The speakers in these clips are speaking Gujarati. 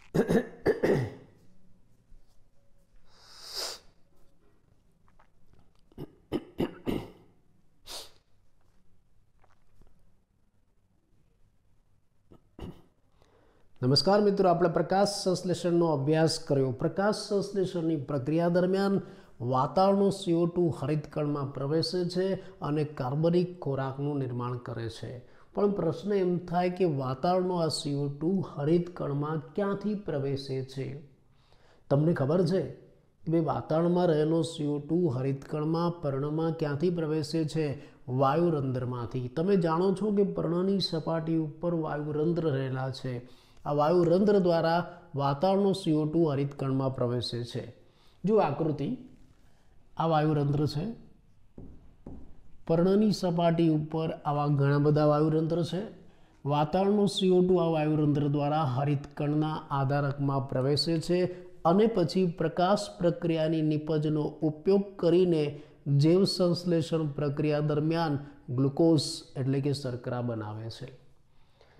नमस्कार मित्रों, આપણે પ્રકાશ સંશ્લેષણનો અભ્યાસ કર્યો। પ્રકાશ સંશ્લેષણની પ્રક્રિયા દરમિયાન વાતાવરણનો CO2 હરિતકણમાં પ્રવેશે છે અને કાર્બનિક ખોરાકનું નિર્માણ કરે છે। પણ પ્રશ્ન એમ થાય કે વાતાવરણનો આ CO2 હરિતકણમાં ક્યાંથી પ્રવેશે છે? તમને ખબર છે કે વાતાવરણમાં રહેલો CO2 હરિતકણમાં પર્ણમાં ક્યાંથી પ્રવેશે છે? વાયુરંધ્રમાંથી। તમે જાણો છો કે પર્ણની સપાટી ઉપર વાયુરંધ્ર રહેલા છે। આ વાયુરંધ્ર દ્વારા વાતાવરણનો CO2 હરિતકણમાં પ્રવેશે છે। જો આકૃતિ, આ વાયુરંધ્ર છે। પર્ણની સપાટી ઉપર આવા ઘણા બધા વાયુરંધ્ર છે। વાતાવરણનો CO2 આ વાયુરંધ્ર દ્વારા હરિતકણના આધારકમાં પ્રવેશે છે અને પછી પ્રકાશ પ્રક્રિયાની નિપજનો ઉપયોગ કરીને જૈવ સંશ્લેષણ પ્રક્રિયા દરમિયાન ગ્લુકોઝ એટલે કે શર્કરા બનાવે છે।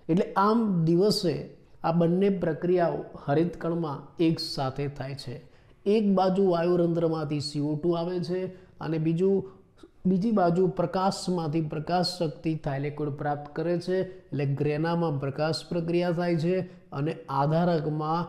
એટલે આમ દિવસે આ બંને પ્રક્રિયાઓ હરિતકણમાં એક સાથે થાય છે। એક બાજુ વાયુરંધ્રમાંથી CO2 આવે છે અને બીજી બાજુ પ્રકાશમાંથી પ્રકાશ શક્તિ થાઇલેકોઇડ પ્રાપ્ત કરે છે। એટલે ગ્રેનામાં પ્રકાશ પ્રક્રિયા થાય છે અને આધારકમાં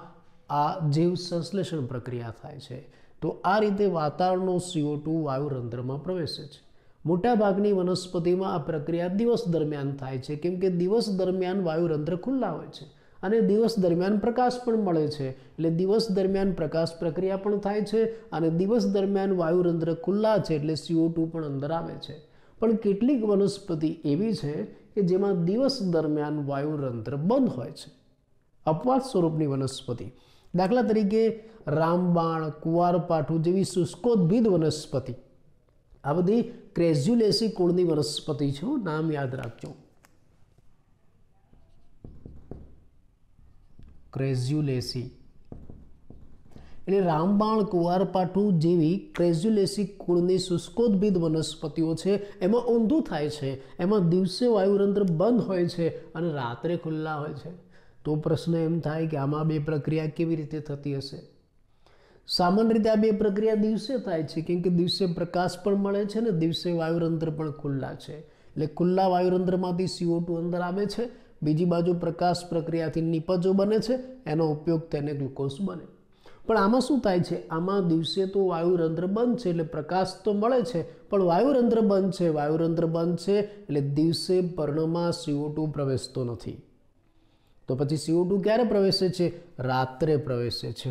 આ જૈવ સંશ્લેષણ પ્રક્રિયા થાય છે। તો આ રીતે વાતાવરણનો CO2 વાયુરંધ્રમાં પ્રવેશે છે। મોટાભાગની વનસ્પતિમાં આ પ્રક્રિયા દિવસ દરમિયાન થાય છે, કેમ કે દિવસ દરમિયાન વાયુરંધ્ર ખુલ્લા હોય છે અને દિવસ દરમિયાન પ્રકાશ પણ મળે છે। એટલે દિવસ દરમિયાન પ્રકાશ પ્રક્રિયા પણ થાય છે અને દિવસ દરમિયાન વાયુરંધ્ર ખુલ્લા છે એટલે CO2 પણ અંદર આવે છે। પણ કેટલીક વનસ્પતિ એવી છે કે જેમાં દિવસ દરમિયાન વાયુરંધ્ર બંધ હોય છે, અપવાદ સ્વરૂપની વનસ્પતિ। દાખલા તરીકે રામબાણ, કુંવારપાઠું જેવી શુષ્કોદ્ભિદ વનસ્પતિ, આ બધી ક્રેઝ્યુલેસી કુળની વનસ્પતિ છે, નામ યાદ રાખજો, ક્રેઝ્યુલેસી। એટલે રામબાણ, કુંવારપાઠું જેવી ક્રેઝ્યુલેસી કુળની શુષ્કોદ્ભિદ વનસ્પતિઓ છે, એમાં ઊંધું થાય છે। એમાં દિવસે વાયુરંધ્ર બંધ હોય છે અને રાત્રે ખુલ્લા હોય છે। તો પ્રશ્ન એમ થાય કે આમાં બે પ્રક્રિયા કેવી રીતે થતી હશે? સામાન્ય રીતે આ બે પ્રક્રિયા દિવસે થાય છે, કેમ કે દિવસે પ્રકાશ પણ મળે છે ને દિવસે વાયુરંધ્ર પણ ખુલ્લા છે। એટલે ખુલ્લા વાયુરંધ્રમાંથી CO2 અંદર આવે છે, બીજી બાજુ પ્રકાશ પ્રક્રિયાથી નિપજો બને છે, એનો ઉપયોગ તેને ગ્લુકોઝ બને। પણ આમાં શું થાય છે? આમાં દિવસે તો વાયુરંધ્ર બંધ છે એટલે પ્રકાશ તો મળે છે, પણ વાયુરંધ્ર બંધ છે। વાયુરંધ્ર બંધ છે એટલે દિવસે પર્ણમાં CO2 પ્રવેશતો નથી। તો પછી CO2 ક્યારે પ્રવેશે છે? રાત્રે પ્રવેશે છે।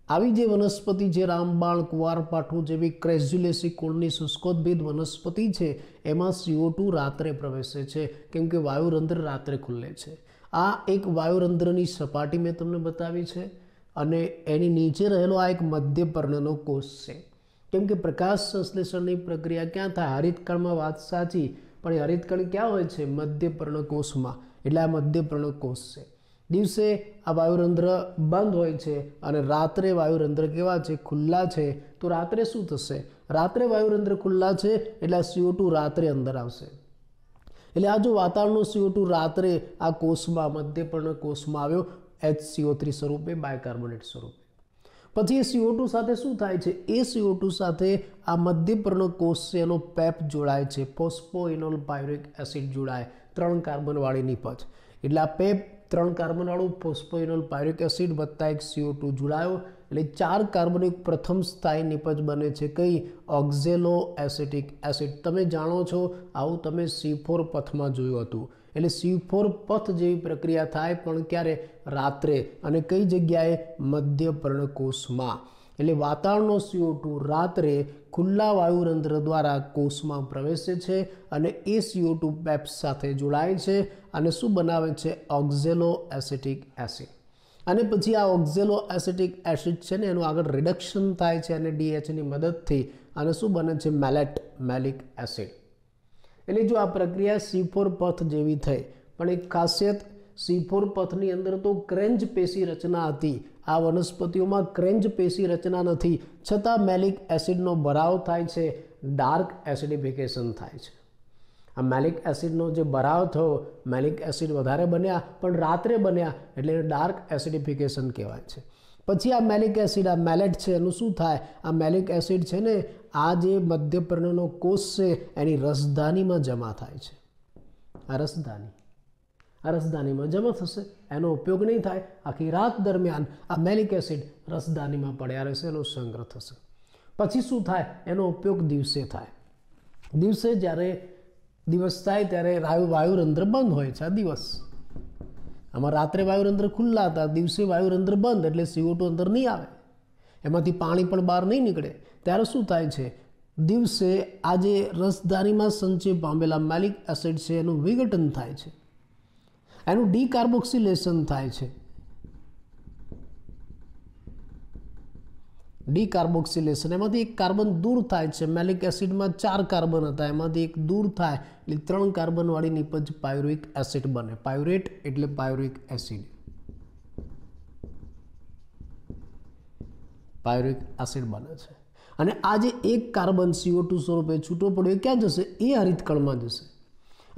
આવી જે વનસ્પતિ છે રામબાણ, કુંવારપાઠું જેવી ક્રેઝ્યુલેસી કુળની શુષ્કોદ્ભિદ વનસ્પતિ છે, એમાં CO2 રાત્રે પ્રવેશે છે, કેમ કે વાયુરંધ્ર રાત્રે ખુલે છે। આ એક વાયુરંધ્રની સપાટી મેં તમને બતાવી છે અને એની નીચે રહેલો આ એક મધ્ય પર્ણનો કોષ છે, કેમ કે પ્રકાશ સંશ્લેષણની પ્રક્રિયા ક્યાં થાય? હરિતકણમાં, વાત સાચી, પણ એ હરિતકણ ક્યાં હોય છે? મધ્ય પર્ણકોષમાં। એટલે આ મધ્ય પર્ણકોષ છે। દિવસે આ વાયુરંધ્ર બંધ હોય છે અને રાત્રે વાયુરંધ્ર કેવા છે? ખુલ્લા છે। તો રાત્રે શું થશે? રાત્રે વાયુરંધ્ર ખુલ્લા છે એટલે આ CO2 રાત્રે અંદર આવશે। એટલે આ જો વાતાવરણનો CO2 રાત્રે આ કોષમાં, મધ્ય પર્ણકોષમાં આવ્યો HCO3 સ્વરૂપે, બાયકાર્બોનેટ સ્વરૂપે, પછી એ CO2 સાથે શું થાય છે? એ CO2 સાથે આ મધ્ય પર્ણકોષ છે એનો પેપ જોડાય છે, ફોસ્ફોઇનોલ પાયરુવેટ એસિડ જોડાય, 3 કાર્બનવાળી નિપજ। એટલે આ પેપ 3 કાર્બનવાળું ફોસ્ફોઇનોલ પાયરુવેટ એસિડ વત્તા એક CO2 જોડાયો એટલે 4 કાર્બનિક પ્રથમ સ્થાયી નિપજ બને છે। કઈ? ઓક્ઝેલો એસિટિક એસિડ। તમે જાણો છો, આવું તમે C4 પથમાં જોયું હતું। એટલે C4 પથ જેવી પ્રક્રિયા થાય, પણ ક્યારે? રાત્રે, અને કઈ જગ્યાએ? મધ્ય પર્ણકોષમાં। એટલે વાતાવરણનો CO2 રાત્રે ખુલ્લા વાયુરંધ્ર દ્વારા કોષમાં પ્રવેશે છે અને એ CO2 પેપ સાથે જોડાય છે અને શું બનાવે છે? ઓક્ઝેલો એસિટિક એસિડ। અને પછી આ ઓક્ઝેલો એસિટિક એસિડ છે ને એનું આગળ રિડક્શન થાય છે અને DH ની મદદથી, અને શું બને છે? મેલિક એસિડ। એટલે જો આ પ્રક્રિયા C4 પથ જેવી થઈ, પણ એક ખાસિયત, C4 પથની અંદર તો ક્રેન્જ પેશી રચના હતી, આ વનસ્પતિઓમાં ક્રેન્જ પેશી રચના નથી, છતાં મેલિક એસિડનો ભરાવ થાય છે, ડાર્ક એસિડિફિકેશન થાય છે। આ મેલિક એસિડનો જે ભરાવ થયો, મેલિક એસિડ વધારે બન્યા પણ રાત્રે બન્યા એટલે એને ડાર્ક એસિડિફિકેશન કહેવાય છે. પછી આ મેલિક એસિડ, આ મેલેટ છે, એનું શું થાય? આ મેલિક એસિડ છે ને આ જે મધ્યપર્ણનો કોષ છે એની રસધાનીમાં જમા થાય છે. આ રસધાનીમાં જમા થશે, એનો ઉપયોગ નહીં થાય. આખી રાત દરમિયાન આ મેલિક એસિડ રસધાનીમાં પડ્યા રહેશે, એનો સંગ્રહ થશે. પછી શું થાય? એનો ઉપયોગ દિવસે થાય. દિવસે જ્યારે દિવસ થાય ત્યારે વાયુરંધ્ર બંધ હોય છે. આ દિવસ, આમાં રાત્રે વાયુરંધ્ર ખુલ્લા હતા, દિવસે વાયુરંધ્ર બંધ, એટલે CO2 અંદર નહીં આવે, એમાંથી પાણી પણ બહાર નહીં નીકળે. ત્યારે શું થાય છે? દિવસે આ જે રસધાનીમાં સંચય પામેલા મેલિક એસિડ છે એનું વિઘટન થાય છે, એનું ડીકાર્બોક્સિલેશન થાય છે. ડીકાર્બોક્સિલેશન, એમાંથી એક કાર્બન દૂર થાય છે. મેલિક એસિડમાં 4 કાર્બન હતા, એમાંથી એક દૂર થાય એટલે 3 કાર્બનવાળી નિપજ પાયરુઇક એસિડ બને. પાયરેટ એટલે પાયરુઇક એસિડ, પાયરુઇક એસિડ બને છે. અને આ જે એક કાર્બન CO2 સ્વરૂપે છૂટો પડ્યો ક્યાં જશે? એ હરિતકણમાં જશે.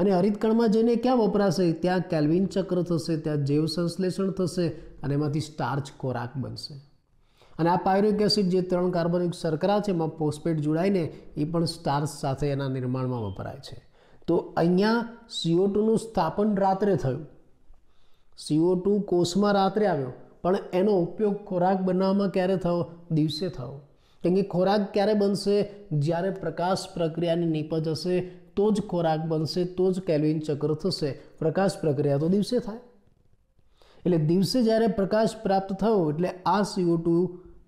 અને હરિતકણમાં જઈને ક્યાં વપરાશે? ત્યાં કેલ્વિન ચક્ર થશે, ત્યાં જૈવ સંશ્લેષણ થશે અને એમાંથી સ્ટાર્ચ ખોરાક બનશે. અને આ પાયરુઇક એસિડ જે 3 કાર્બનિક શર્કરા છે એમાં ફોસ્ફેટ જોડાઈને એ પણ સ્ટાર્ચ સાથે એના નિર્માણમાં વપરાય છે. તો અહીંયા CO2 નું સ્થાપન રાત્રે થયું, CO2 કોષમાં રાત્રે આવ્યો, પણ એનો ઉપયોગ ખોરાક બનાવવામાં ક્યારે થયો? દિવસે થયો. કેમ કે ખોરાક ક્યારે બનશે? જ્યારે પ્રકાશ પ્રક્રિયાની નિપજ હશે તો જ ખોરાક બનશે, તો જ કેલ્વિન ચક્ર થશે. પ્રકાશ પ્રક્રિયા તો દિવસે થાય. એટલે દિવસે જ્યારે પ્રકાશ પ્રાપ્ત થયો એટલે આ CO2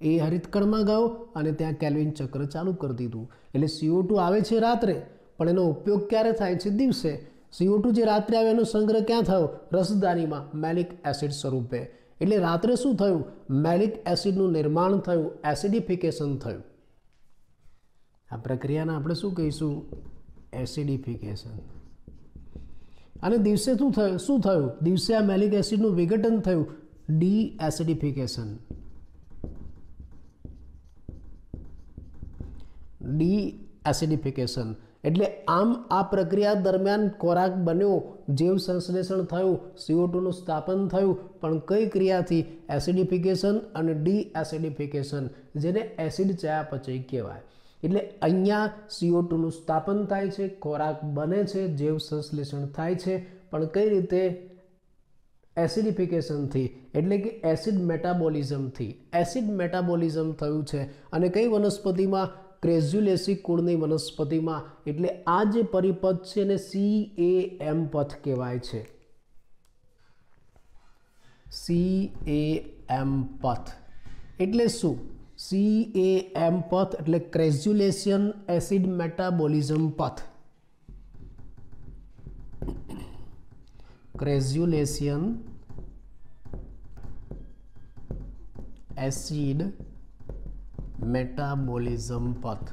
એ હરિતકણમાં ગયો અને ત્યાં કેલ્વિન ચક્ર ચાલુ કરી દીધું. એટલે CO2 આવે છે રાત્રે, પણ એનો ઉપયોગ ક્યારે થાય છે? દિવસે. CO2 જે રાત્રે આવે એનો સંગ્રહ ક્યાં થયો? રસધાનીમાં મેલિક એસિડ સ્વરૂપે. એટલે રાત્રે શું થયું? મેલિક એસિડનું નિર્માણ થયું, એસિડિફિકેશન થયું. આ પ્રક્રિયાને આપણે શું કહીશું? એસિડિફિકેશન. અને દિવસે શું થયું? દિવસે આ મેલિક એસિડનું વિઘટન થયું, ડી એસિડિફિકેશન. ડી એસિડિફિકેશન એટલે આમ આ પ્રક્રિયા દરમિયાન ખોરાક બન્યો, જૈવ સંશ્લેષણ થયું, CO2 નું સ્થાપન થયું, પણ કઈ ક્રિયાથી? એસિડિફિકેશન અને ડી એસિડિફિકેશન, જેને એસિડ ચયાપચય કહેવાય. એટલે અહીંયા CO2 નું સ્થાપન થાય છે, ખોરાક બને છે, જૈવ સંશ્લેષણ થાય છે, પણ કઈ રીતે? એસિડિફિકેશનથી, એટલે કે એસિડ મેટાબોલિઝમથી. એસિડ મેટાબોલિઝમ થયું છે. અને કઈ વનસ્પતિમાં? ક્રેઝ્યુલેસી કુળની વનસ્પતિમાં. એટલે આ જે પરિપથ છે એને CAM પથ કહેવાય છે. CAM પથ એટલે શું? CAM પથ એટલે ક્રેઝ્યુલેશન એસિડ મેટાબોલિઝમ પથ. ક્રેઝ્યુલેશન એસિડ મેટાબોલિઝમ પથ,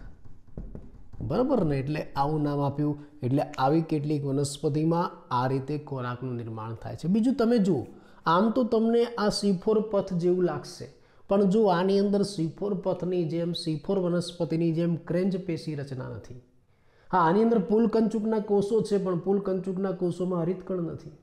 બરાબર ને? એટલે આવું નામ આપ્યું. એટલે આવી કેટલીક વનસ્પતિમાં આ રીતે ખોરાકનું નિર્માણ થાય છે. બીજું તમે જુઓ, આમ તો તમને આ C4 પથ જેવું લાગશે, પણ જો આની અંદર C4 પથની જેમ, C4 વનસ્પતિની જેમ ક્રેન્જ પેશી રચના નથી. હા, આની અંદર પુલકંચુકના કોષો છે, પણ પુલકંચુકના કોષોમાં હરિતકણ નથી.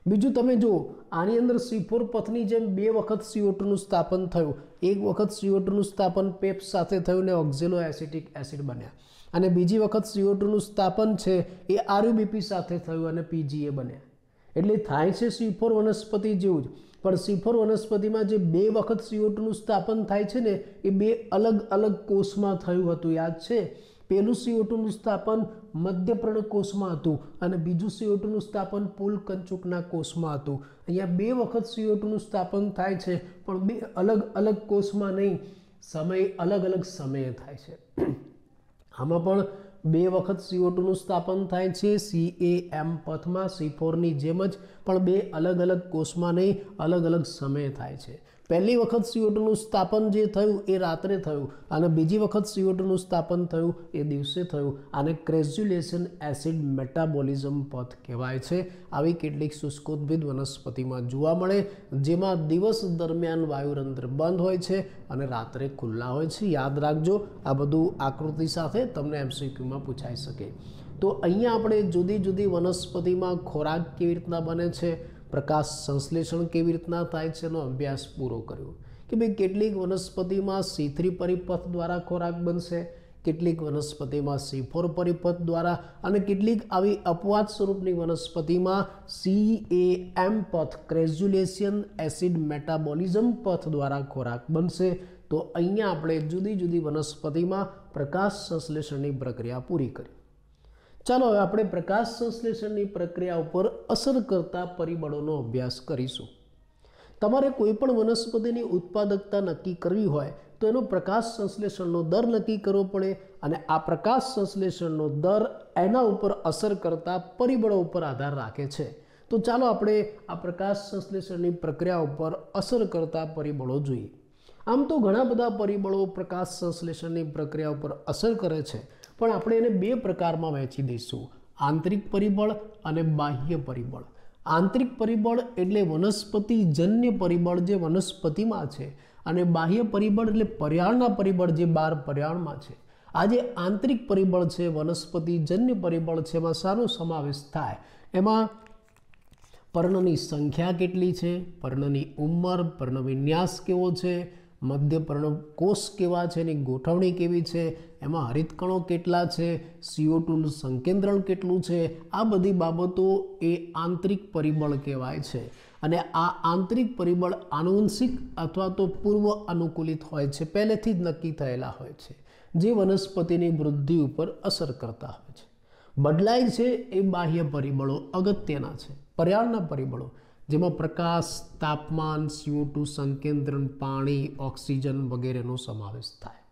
બીજું તમે જુઓ, આની અંદર C4 પથની જેમ 2 વખત CO2 નું સ્થાપન થયું. એક વખત CO2 નું સ્થાપન પેપ્સ સાથે થયું ને ઓક્ઝેલો એસિટિક એસિડ બન્યા, અને બીજી વખત CO2 નું સ્થાપન છે એ RUBP સાથે થયું અને PGA બન્યા. એટલે થાય છે C4 વનસ્પતિ જેવું જ, પણ C4 વનસ્પતિમાં જે 2 વખત CO2 નું સ્થાપન થાય છે ને એ 2 અલગ અલગ કોષમાં થયું હતું. યાદ છે? પહેલું CO2 નું સ્થાપન મધ્યપર્ણ કોષમાં હતું અને બીજું CO2 નું સ્થાપન પુલકંચુકના કોષમાં હતું. અહીંયા 2 વખત CO2 નું સ્થાપન થાય છે, પણ 2 અલગ અલગ કોષમાં નહીં, અલગ અલગ સમયે થાય છે. આમાં પણ 2 વખત CO2 નું સ્થાપન થાય છે CAM પથમાં, C4 ની જેમ જ, પણ 2 અલગ અલગ કોષમાં નહીં, અલગ અલગ સમયે થાય છે. પહેલી વખત CO2 નું સ્થાપન જે થયું એ રાત્રે થયું, અને બીજી વખત CO2 નું સ્થાપન થયું એ દિવસે થયું. આને ક્રેઝ્યુલેશન એસિડ મેટાબોલિઝમ પથ કહેવાય છે. આવી કેટલીક શુષ્કોદ્ભિદ વનસ્પતિમાં જોવા મળે, જેમાં દિવસ દરમિયાન વાયુરંધ્ર બંધ હોય છે અને રાત્રે ખુલ્લા હોય છે. યાદ રાખજો, આ બધું આકૃતિ સાથે તમને MCQમાં પૂછાઈ શકે. તો અહીંયા આપણે જુદી જુદી વનસ્પતિમાં ખોરાક કેવી રીતના બને છે, પ્રકાશ સંશ્લેષણ કેવી રીતના થાય છે એનો અભ્યાસ પૂરો કર્યો કે ભાઈ કેટલીક વનસ્પતિમાં C3 પરિપથ દ્વારા ખોરાક બનશે, કેટલીક વનસ્પતિમાં C4 પરિપથ દ્વારા અને કેટલીક આવી અપવાદ સ્વરૂપની વનસ્પતિમાં CAM પથ ક્રેઝ્યુલેશન એસિડ મેટાબોલિઝમ પથ દ્વારા ખોરાક બનશે। તો અહીંયા આપણે જુદી જુદી વનસ્પતિમાં પ્રકાશ સંશ્લેષણની પ્રક્રિયા પૂરી કરી। ચાલો હવે આપણે પ્રકાશ સંશ્લેષણની પ્રક્રિયા ઉપર અસર કરતા પરિબળોનો અભ્યાસ કરીશું। તમારે કોઈ પણ વનસ્પતિની ઉત્પાદકતા નક્કી કરવી હોય તો એનો પ્રકાશ સંશ્લેષણનો દર નક્કી કરવો પડે અને આ પ્રકાશ સંશ્લેષણનો દર એના ઉપર અસર કરતા પરિબળો ઉપર આધાર રાખે છે। તો ચાલો આપણે આ પ્રકાશ સંશ્લેષણની પ્રક્રિયા ઉપર અસર કરતા પરિબળો જોઈએ। આમ તો ઘણા બધા પરિબળો પ્રકાશ સંશ્લેષણની પ્રક્રિયા ઉપર અસર કરે છે, પણ આપણે એને બે પ્રકારમાં વહેંચી દઈશું, આંતરિક પરિબળ અને બાહ્ય પરિબળ। આંતરિક પરિબળ એટલે વનસ્પતિજન્ય પરિબળ જે વનસ્પતિમાં છે, અને બાહ્ય પરિબળ એટલે પર્યાવરણના પરિબળ જે બહાર પર્યાવરણમાં છે। આ જે આંતરિક પરિબળ છે, વનસ્પતિજન્ય પરિબળ છે, એમાં શાનો સમાવેશ થાય? એમાં પર્ણની સંખ્યા કેટલી છે, પર્ણની ઉંમર, પર્ણવિન્યાસ કેવો છે, મધ્ય પર્ણકોષ કેવા છે, એની ગોઠવણી કેવી છે, એમાં હરિતકણો કેટલા છે, CO2નું સંકેન્દ્રણ કેટલું છે, આ બધી બાબતો એ આંતરિક પરિબળ કહેવાય છે। અને આ આંતરિક પરિબળ આનુવંશિક અથવા તો પૂર્વ અનુકૂલિત હોય છે, પહેલેથી જ નક્કી થયેલા હોય છે, જે વનસ્પતિની વૃદ્ધિ ઉપર અસર કરતા હોય છે। બદલાય છે એ બાહ્ય પરિબળો અગત્યના છે, પર્યાવરણના પરિબળો જેમાં પ્રકાશ, તાપમાન, CO2 સંકેન્દ્રણ, પાણી, ઓક્સિજન વગેરેનો સમાવેશ થાય।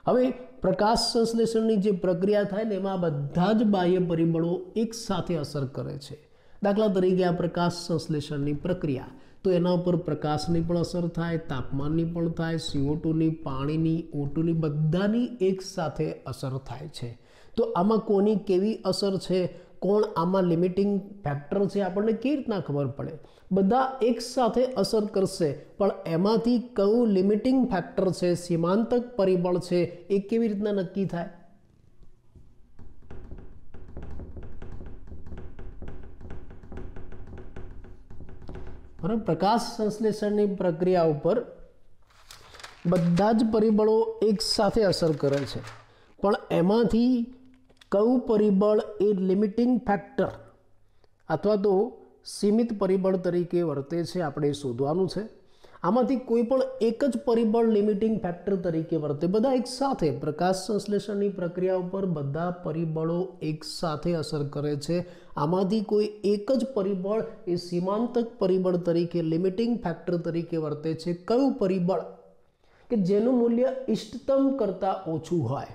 હવે પ્રકાશ સંશ્લેષણની જે પ્રક્રિયા થાય ને એમાં બધા જ બાહ્ય પરિબળો એક સાથે અસર કરે છે। દાખલા તરીકે આ પ્રકાશ સંશ્લેષણની પ્રક્રિયા, તો એના ઉપર પ્રકાશની પણ અસર થાય, તાપમાનની પણ થાય, CO2ની, પાણીની, O2ની, બધાની એક સાથે અસર થાય છે। તો આમાં કોની કેવી અસર છે, કોણ આમાં લિમિટિંગ ફેક્ટર છે, આપણને કેવી રીતના ખબર પડે? બધા એક સાથે અસર કરશે, પણ એમાંથી કયું લિમિટિંગ ફેક્ટર છે, સીમાંતક પરિબળ છે, એ કેવી રીતના નક્કી થાય? બરાબર, પ્રકાશ સંશ્લેષણની પ્રક્રિયા ઉપર બધા જ પરિબળો એક સાથે અસર કરે છે, પણ એમાંથી કયું પરિબળ એ લિમિટિંગ ફેક્ટર અથવા તો સીમિત પરિબળ તરીકે વર્તે છે, આપણે શોધવાનું છે। આમાંથી કોઈ પણ એક જ પરિબળ લિમિટિંગ ફેક્ટર તરીકે વર્તે, બધા એક સાથે પ્રકાશ સંશ્લેષણની પ્રક્રિયા ઉપર બધા પરિબળો એક સાથે અસર કરે છે, આમાંથી કોઈ એક જ પરિબળ એ સીમાંતક પરિબળ તરીકે લિમિટિંગ ફેક્ટર તરીકે વર્તે છે। કયું પરિબળ કે જેનું મૂલ્ય ઇષ્ટતમ કરતાં ઓછું હોય?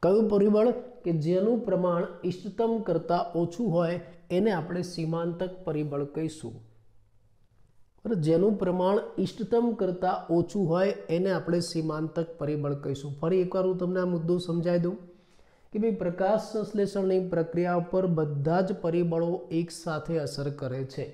કયું પરિબળ કે જેનું પ્રમાણ ઇષ્ટતમ કરતાં ઓછું હોય એને આપણે સીમાંતક પરિબળ કહીશું। જેનું પ્રમાણ ઇષ્ટતમ કરતાં ઓછું હોય એને આપણે સીમાંતક પરિબળ કહીશું। ફરી એકવાર હું તમને આ મુદ્દો સમજાવી દઉં કે ભાઈ પ્રકાશ સંશ્લેષણની પ્રક્રિયા ઉપર બધા જ પરિબળો એક સાથે અસર કરે છે।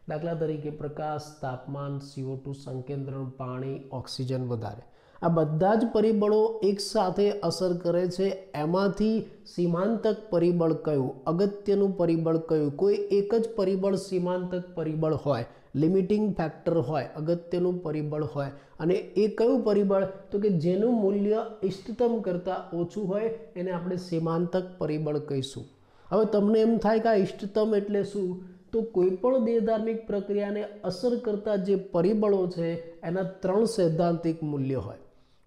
દાખલા તરીકે પ્રકાશ, તાપમાન, CO2 સંકેન્દ્રણ, પાણી, ઓક્સિજન વધારે, આ બધા જ પરિબળો એક સાથે અસર કરે છે। એમાંથી સીમાંતક પરિબળ કયું, અગત્યનું પરિબળ કયું? કોઈ એક જ પરિબળ સીમાંતક પરિબળ હોય, લિમિટિંગ ફેક્ટર હોય, અગત્યનું પરિબળ હોય, અને એ કયું પરિબળ? તો કે જેનું મૂલ્ય ઇષ્ટતમ કરતાં ઓછું હોય એને આપણે સીમાંતક પરિબળ કહીશું। હવે તમને એમ થાય કે આ ઇષ્ટતમ એટલે શું? તો કોઈ પણ દેહધાર્મિક પ્રક્રિયાને અસર કરતા જે પરિબળો છે એના 3 સૈદ્ધાંતિક મૂલ્ય હોય।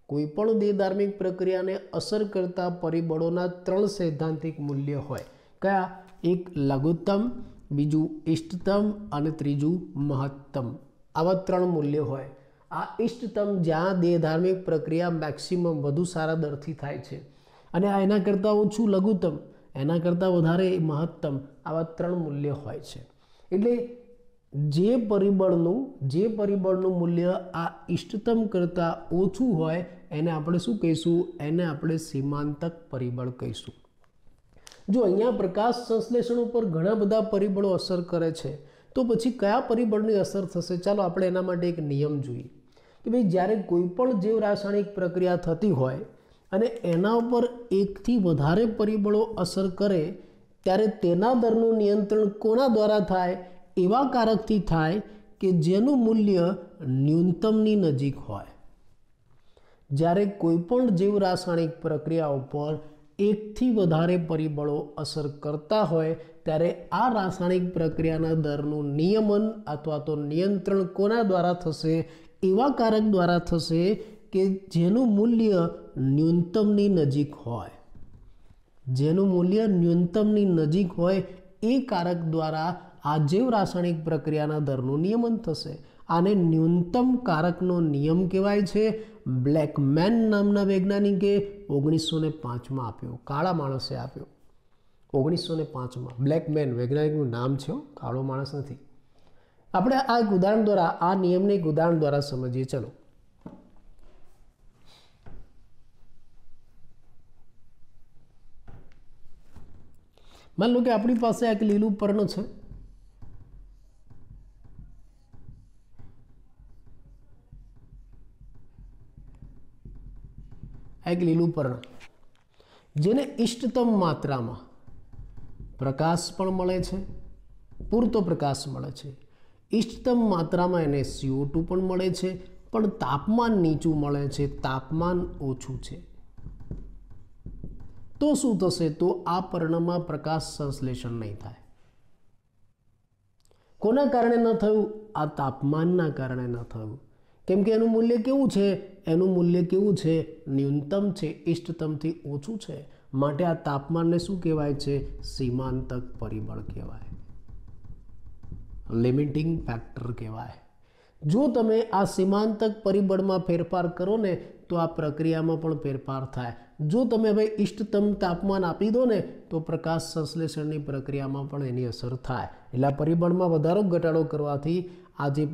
કોઈ પણ દેહધાર્મિક પ્રક્રિયાને અસર કરતા પરિબળોના 3 સૈદ્ધાંતિક મૂલ્ય હોય। કયા? એક લઘુત્તમ, બીજું ઇષ્ટતમ અને ત્રીજું મહત્તમ। આવા 3 મૂલ્ય હોય। આ ઇષ્ટતમ જ્યાં દેહધાર્મિક પ્રક્રિયા મેક્સિમમ વધુ સારા દરથી થાય છે, અને આ એના કરતાં ઓછું લઘુત્તમ, એના કરતાં વધારે મહત્તમ, આવા 3 મૂલ્ય હોય છે। એટલે જે પરિબળનું મૂલ્ય આ ઇષ્ટતમ કરતાં ઓછું હોય એને આપણે શું કહીશું? એને આપણે સીમાંતક પરિબળ કહીશું। જો અહીંયા પ્રકાશ સંશ્લેષણ ઉપર ઘણા બધા પરિબળો અસર કરે છે, તો પછી કયા પરિબળની અસર થશે? ચાલો આપણે એના માટે એક નિયમ જોઈએ કે ભાઈ જ્યારે કોઈ પણ જીવ રાસાયણિક પ્રક્રિયા થતી હોય અને એના ઉપર એકથી વધારે પરિબળો અસર કરે ત્યારે તેના દરનું નિયંત્રણ કોના દ્વારા થાય? એવા કારકથી થાય કે જેનું મૂલ્ય ન્યૂનતમની નજીક હોય. જ્યારે કોઈ પણ જીવ રાસાયણિક પ્રક્રિયા ઉપર એકથી વધારે પરિબળો અસર કરતા હોય ત્યારે આ રાસાયણિક પ્રક્રિયાના દરનું નિયમન અથવા તો નિયંત્રણ કોના દ્વારા થશે? એવા કારક દ્વારા થશે કે જેનું મૂલ્ય ન્યૂનતમની નજીક હોય. જેનું મૂલ્ય ન્યૂનતમની નજીક હોય એ કારક દ્વારા આ જૈવ રાસાયણિક પ્રક્રિયાના દરનું નિયમન થશે. આને ન્યૂનતમ કારકનો નિયમ કહેવાય છે. બ્લેકમેન નામના વૈજ્ઞાનિકે 1905માં આપ્યો, કાળા માણસે આપ્યો 1905માં. બ્લેકમેન વૈજ્ઞાનિકનું નામ છે, કાળો માણસ નથી. આપણે આ એક ઉદાહરણ દ્વારા, આ નિયમને એક ઉદાહરણ દ્વારા સમજીએ. ચલો, માન લો કે આપણી પાસે એક લીલું પર્ણ છે. એક લીલું પર્ણ જેને ઇષ્ટતમ માત્રામાં પ્રકાશ પણ મળે છે, પૂરતો પ્રકાશ મળે છે. ઇષ્ટતમ માત્રામાં એને CO2 પણ મળે છે, પણ તાપમાન નીચું મળે છે, તાપમાન ઓછું છે. તો શું થશે? તો આ પર્ણમાં પ્રકાશ સંશ્લેષણ નહીં થાય. કોના કારણે ન થયું? આ તાપમાનના કારણે ન થયું. કેમ કે એનું મૂલ્ય કેવું છે? એનું મૂલ્ય કેવું છે? ન્યૂનતમ છે, ઇષ્ટતમથી ઓછું છે. માટે આ તાપમાનને શું કહેવાય છે? સીમાંતક પરિબળ કહેવાય, લિમિટિંગ ફેક્ટર કહેવાય. જો તમે આ સીમાંતક પરિબળમાં ફેરફાર કરો ને તો આ પ્રક્રિયામાં પણ ફેરફાર થાય. જો તમે હવે ઇષ્ટતમ તાપમાન આપી દો ને તો પ્રકાશ સંશ્લેષણની પ્રક્રિયામાં પણ એની અસર થાય. એટલે આ પરિબળમાં વધારો ઘટાડો કરવાથી આ જે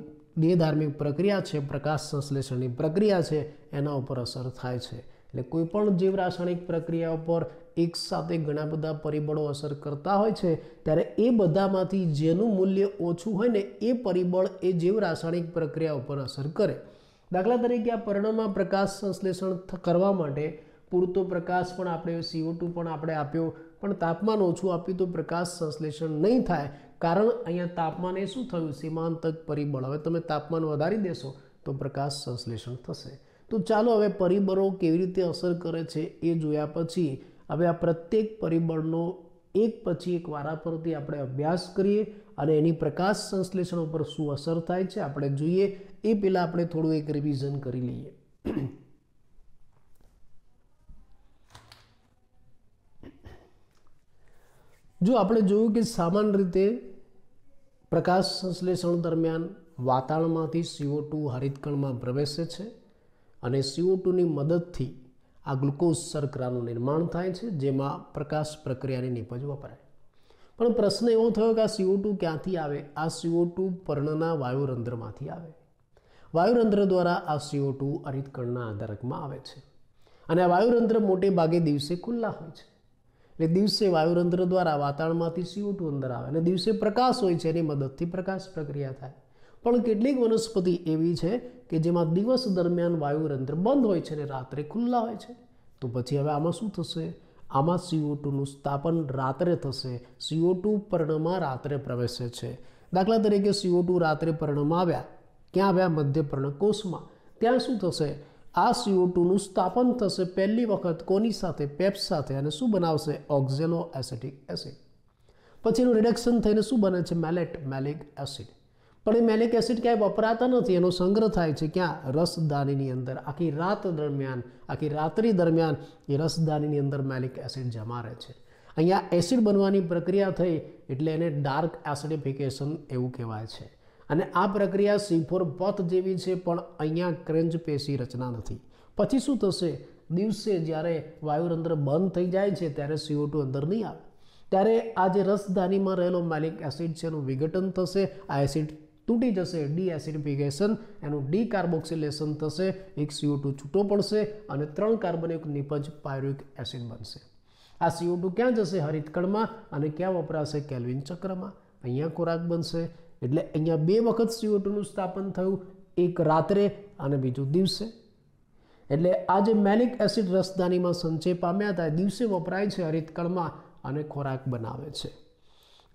દેહધાર્મિક પ્રક્રિયા છે, પ્રકાશ સંશ્લેષણની પ્રક્રિયા છે, એના ઉપર અસર થાય છે. એટલે કોઈ પણ જીવ રાસાયણિક પ્રક્રિયા ઉપર એક સાથે ઘણા બધા પરિબળો અસર કરતા હોય છે ત્યારે એ બધામાંથી જેનું મૂલ્ય ઓછું હોય ને એ પરિબળ એ જીવ રાસાયણિક પ્રક્રિયા ઉપર અસર કરે. દાખલા તરીકે આ પર્ણમાં પ્રકાશ સંશ્લેષણ કરવા માટે પૂરતો પ્રકાશ પણ આપણે CO2 પણ આપણે આપ્યો, પણ તાપમાન ઓછું આપ્યું તો પ્રકાશ સંશ્લેષણ નહીં થાય. કારણ અહીંયા તાપમાન એ શું થયું? સીમાંતક પરિબળ. હવે તમે તાપમાન વધારી દેશો તો પ્રકાશ સંશ્લેષણ થશે. તો ચાલો હવે પરિબળો કેવી રીતે અસર કરે છે એ જોયા પછી હવે આ પ્રત્યેક પરિબળનો એક પછી એક વારાફરતી આપણે અભ્યાસ કરીએ અને એની પ્રકાશ સંશ્લેષણ ઉપર શું અસર થાય છે આપણે જોઈએ. એ પહેલાં આપણે થોડું એક રિવિઝન કરી લઈએ. જો આપણે જોયું કે સામાન્ય રીતે પ્રકાશ સંશ્લેષણ દરમિયાન વાતાવરણમાંથી CO2 હરિતકણમાં પ્રવેશે છે અને CO2ની મદદથી આ ગ્લુકોઝ શર્કરાનું નિર્માણ થાય છે, જેમાં પ્રકાશ પ્રક્રિયાની નીપજ વપરાય. પણ પ્રશ્ન એવો થયો કે આ CO2 ક્યાંથી આવે? આ CO2 પર્ણના વાયુરંધ્રમાંથી આવે. વાયુરંધ્ર દ્વારા આ CO2 હરિતકણના આધારકમાં આવે છે અને આ વાયુરંધ્ર મોટે ભાગે દિવસે ખુલ્લા હોય છે. એટલે દિવસે વાયુરંધ્ર દ્વારા વાતાવરણમાંથી CO2 અંદર આવે અને દિવસે પ્રકાશ હોય છે, એની મદદથી પ્રકાશ પ્રક્રિયા થાય. પણ કેટલીક વનસ્પતિ એવી છે કે જેમાં દિવસ દરમિયાન વાયુરંધ્ર બંધ હોય છે અને રાત્રે ખુલ્લા હોય છે. તો પછી હવે આમાં શું થશે? આમાં CO2નું સ્થાપન રાત્રે થશે. CO2 પર્ણમાં રાત્રે પ્રવેશે છે. દાખલા તરીકે CO2 રાત્રે પર્ણમાં આવ્યા. ક્યાં આવ્યા? મધ્ય પર્ણકોષમાં. ત્યાં શું થશે? આ CO2નું સ્થાપન થશે પહેલી વખત કોની સાથે? પેપ્સ સાથે. અને શું બનાવશે? ઓક્ઝેલો એસિટિક એસિડ. પછી એનું રિડક્શન થઈને શું બને છે? મેલિક એસિડ. પણ એ મેલિક એસિડ ક્યાંય વપરાતા નથી, એનો સંગ્રહ થાય છે ક્યાં? રસદાનીની અંદર. આખી રાત દરમિયાન, આખી રાત્રિ દરમિયાન એ રસદાનીની અંદર મેલિક એસિડ જમા રહે છે. અહીંયા એસિડ બનવાની પ્રક્રિયા થઈ એટલે એને ડાર્ક એસિડિફિકેશન એવું કહેવાય છે. અને આ પ્રક્રિયા C4 પથ જેવી છે, પણ અહીંયા ક્રેન્જ પેશી રચના નથી. પછી શું થશે? દિવસે જ્યારે વાયુરંધ્ર બંધ થઈ જાય છે ત્યારે CO2 અંદર નહીં આવે, ત્યારે આ જે રસદાનીમાં રહેલો મેલિક એસિડ છે એનું વિઘટન થશે. આ એસિડ તૂટી જશે, ડીએસિડિફિકેશન, એનું ડીકાર્બોક્સિલેશન થશે, એક CO2 છૂટો પડશે અને 3 કાર્બનયુક્ત નિપજ પાયરુવિક એસિડ બનશે. આ CO2 ક્યાં જશે? હરિતકણમાં. અને ક્યાં વપરાશે? કેલ્વિન ચક્રમાં. અહીંયા ખોરાક બનશે. એટલે અહીંયા 2 વખત CO2નું સ્થાપન થયું, એક રાત્રે અને બીજું દિવસે. એટલે આ જે મેલિક એસિડ રસદાનીમાં સંચય પામ્યા હતા દિવસે વપરાય છે હરિતકણમાં, અને ખોરાક બનાવે છે.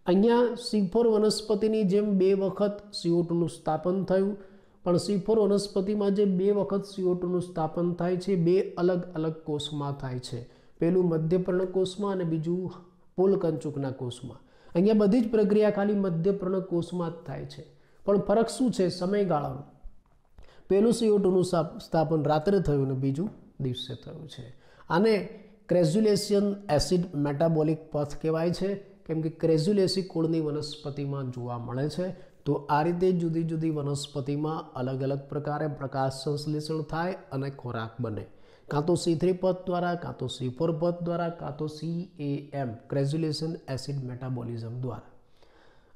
અહીંયા C4 વનસ્પતિની જેમ 2 વખત CO2નું સ્થાપન થયું, પણ C4 વનસ્પતિમાં જે 2 વખત CO2નું સ્થાપન થાય છે 2 અલગ અલગ કોષમાં થાય છે. પેલું મધ્યપર્ણ કોષમાં અને બીજું પોલકંચુકના કોષમાં. અહીંયા બધી જ પ્રક્રિયા ખાલી મધ્યપર્ણ કોષમાં જ થાય છે, પણ ફરક શું છે? સમયગાળાનો. પેલું CO2નું સ્થાપન રાત્રે થયું અને બીજું દિવસે થયું છે. આને ક્રેઝ્યુલેશન એસિડ મેટાબોલિક પથ કહેવાય છે, કેમ કે ક્રેઝ્યુલેસી કુળની વનસ્પતિમાં જોવા મળે છે. તો આ રીતે જુદી જુદી વનસ્પતિમાં અલગ અલગ પ્રકારે પ્રકાશ સંશ્લેષણ થાય અને ખોરાક બને, કાં તો C3 પથ દ્વારા, કાં તો C4 પથ દ્વારા, કાં તો CAM ક્રેઝ્યુલેશન એસિડ મેટાબોલિઝમ દ્વારા.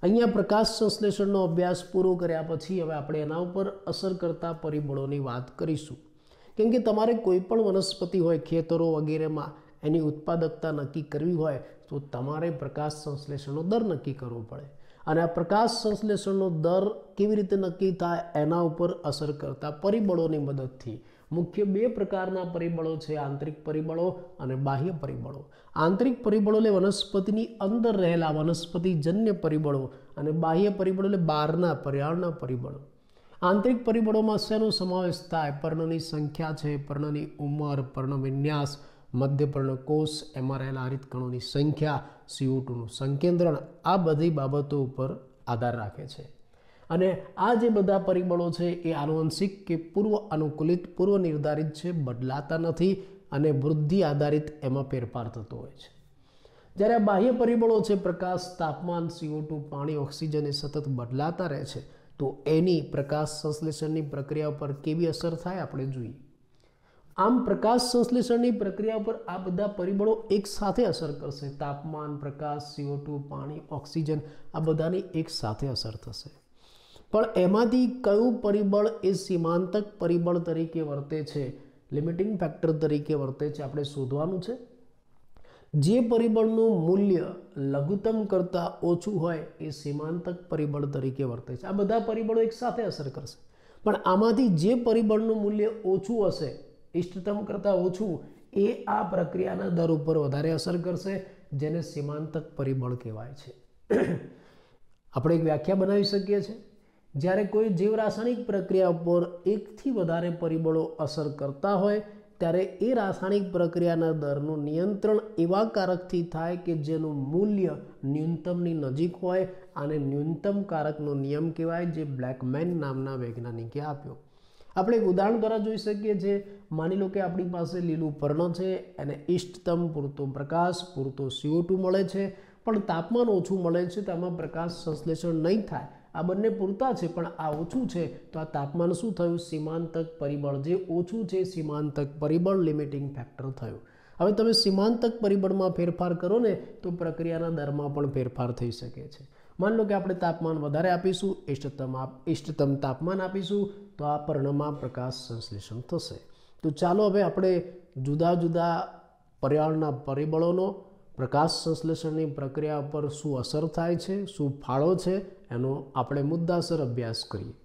અહીંયા પ્રકાશ સંશ્લેષણનો અભ્યાસ પૂરો કર્યા પછી હવે આપણે એના ઉપર અસર કરતા પરિબળોની વાત કરીશું. કેમ કે તમારે કોઈ પણ વનસ્પતિ હોય, ખેતરો વગેરેમાં એની ઉત્પાદકતા નક્કી કરવી હોય તો તમારે પ્રકાશ સંશ્લેષણનો દર નક્કી કરવો પડે. અને આ પ્રકાશ સંશ્લેષણનો દર કેવી રીતે નક્કી થાય એના ઉપર અસર કરતા પરિબળોની મદદથી મુખ્ય 2 પ્રકારના પરિબળો છે, આંતરિક પરિબળો અને બાહ્ય પરિબળો. આંતરિક પરિબળો એટલે વનસ્પતિની અંદર રહેલા વનસ્પતિજન્ય પરિબળો અને બાહ્ય પરિબળો એટલે બહારના પર્યાવરણના પરિબળો. આંતરિક પરિબળોમાં શેનો સમાવેશ થાય? પર્ણની સંખ્યા છે, પર્ણની ઉંમર, પર્ણ વિન્યાસ, મધ્યપર્ણ કોષ, એમાં રહેલા હરિતકણોની સંખ્યા, CO2નું સંકેન્દ્રણ, આ બધી બાબતો ઉપર આધાર રાખે છે. અને આ જે બધા પરિબળો છે એ આનુવંશિક કે પૂર્વ અનુકૂલિત, પૂર્વ નિર્ધારિત છે, બદલાતા નથી અને વૃદ્ધિ આધારિત એમાં ફેરફાર થતો હોય છે. જ્યારે આ બાહ્ય પરિબળો છે, પ્રકાશ, તાપમાન, CO2, પાણી, ઓક્સિજન એ સતત બદલાતા રહે છે, તો એની પ્રકાશ સંશ્લેષણની પ્રક્રિયા પર કેવી અસર થાય આપણે જોઈએ. આમ પ્રકાશ સંશ્લેષણની પ્રક્રિયા પર આ બધા પરિબળો એક સાથે અસર કરશે. તાપમાન, પ્રકાશ, CO2, પાણી, ઓક્સિજન આ બધાની એક સાથે અસર થશે. પણ એમાંથી કયું પરિબળ એ સીમાંતક પરિબળ તરીકે વર્તે છે, લિમિટિંગ ફેક્ટર તરીકે વર્તે છે, આપણે શોધવાનું છે. જે પરિબળનું મૂલ્ય લઘુત્તમ કરતાં ઓછું હોય એ સીમાંતક પરિબળ તરીકે વર્તે છે. આ બધા પરિબળો એક સાથે અસર કરશે, પણ આમાંથી જે પરિબળનું મૂલ્ય ઓછું હશે, ઇષ્ટતમ કરતાં ઓછું, એ આ પ્રક્રિયાના દર ઉપર વધારે અસર કરશે, જેને સીમાંતક પરિબળ કહેવાય છે. આપણે એક વ્યાખ્યા બનાવી શકીએ છીએ. જ્યારે કોઈ જીવ રાસાયણિક પ્રક્રિયા ઉપર એકથી વધારે પરિબળો અસર કરતા હોય ત્યારે એ રાસાયણિક પ્રક્રિયાના દરનું નિયંત્રણ એવા કારકથી થાય કે જેનું મૂલ્ય ન્યૂનતમની નજીક હોય. આને ન્યૂનતમ કારકનો નિયમ કહેવાય, જે બ્લેકમેન નામના વૈજ્ઞાનિકે આપ્યો. આપણે એક ઉદાહરણ દ્વારા જોઈ શકીએ છીએ. માની લો કે આપણી પાસે લીલું પર્ણ છે, એને ઇષ્ટતમ પૂરતો પ્રકાશ, પૂરતો CO2 મળે છે, પણ તાપમાન ઓછું મળે છે, તો આમાં પ્રકાશ સંશ્લેષણ નહીં થાય. આ બંને પૂરતા છે, પણ આ ઓછું છે, તો આ તાપમાન શું થયું? સીમાંતક પરિબળ. જે ઓછું છે સીમાંતક પરિબળ, લિમિટિંગ ફેક્ટર થયું. હવે તમે સીમાંતક પરિબળમાં ફેરફાર કરો ને તો પ્રક્રિયાના દરમાં પણ ફેરફાર થઈ શકે છે. માની લો કે આપણે તાપમાન વધારે આપીશું, ઇષ્ટતમ તાપમાન આપીશું, તો આ પર્ણમાં પ્રકાશ સંશ્લેષણ થશે. તો ચાલો હવે આપણે જુદા જુદા પર્યાવરણના પરિબળોનો પ્રકાશ સંશ્લેષણની પ્રક્રિયા પર શું અસર થાય છે, શું ફાળો છે, એનો આપણે મુદ્દાસર અભ્યાસ કરીએ.